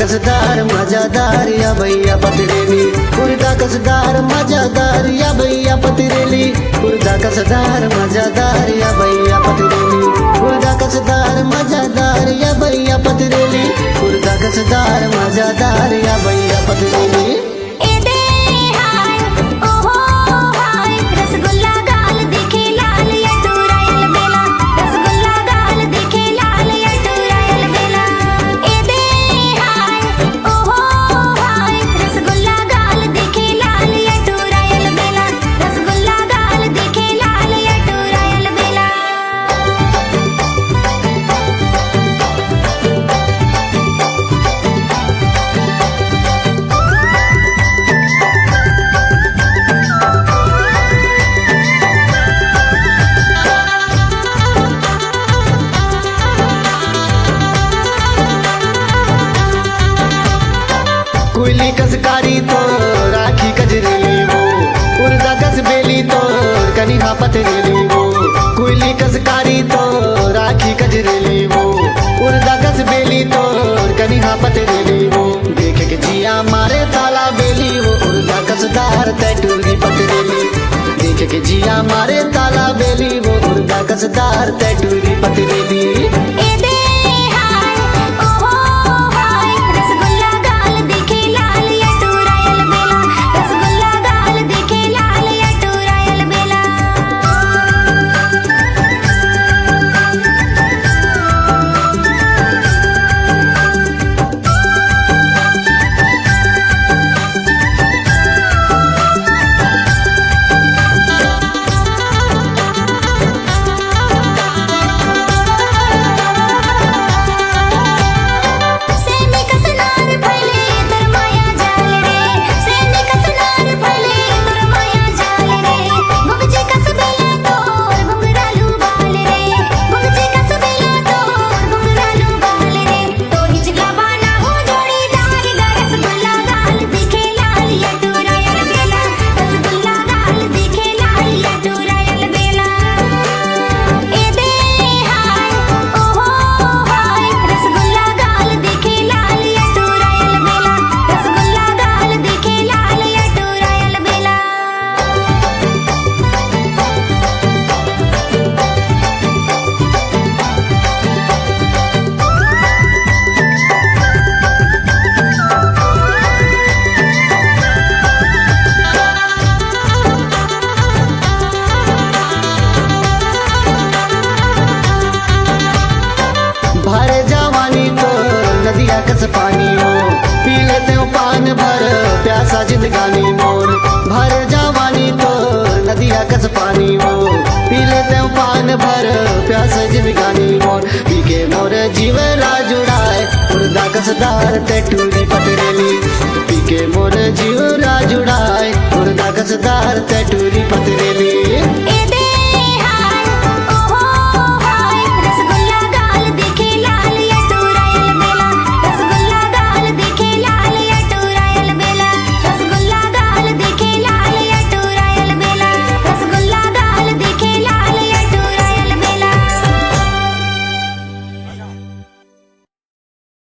कसदार मजादार या भैया पतरेली मुर्गा कसदार मजादार या भैया पतरेली मुर्गा कसदार मजादार या भैया पतरेली मुर्गा कसदार मजादार या भैया पतरेली मुर्गा कसदार मजादार या भैया पतरेली। कुली कसकारी तो राखी कजरेली वो मुर्गा कस बेली तो कनिहा पतरेली वो कुली कसकारी तो राखी कजरेली वो मुर्गा कस बेली तो कनिहा पतरेली वो देखे के जिया मारे ताला बेली वो मुर्गा कसदार तैटूरी पतरेली देखे के जिया मारे ताला बेली वो मुर्गा कसदार तैटूरी पतरेली। भर जवानी तो नदिया कस पानी हो पी लेते हो पान भर प्यासा जिंदगानी मोर भर जवानी तो नदिया कस पानी हो पी लेते हो पान भर प्यासा जिंदगानी मोर पी के मोर जीवरा जुड़ाए मुर्गा कसदार तैटूरी पतरेली पी के मोर जीवरा जुड़ाए मुर्गा कसदार तैटूरी पतरेली।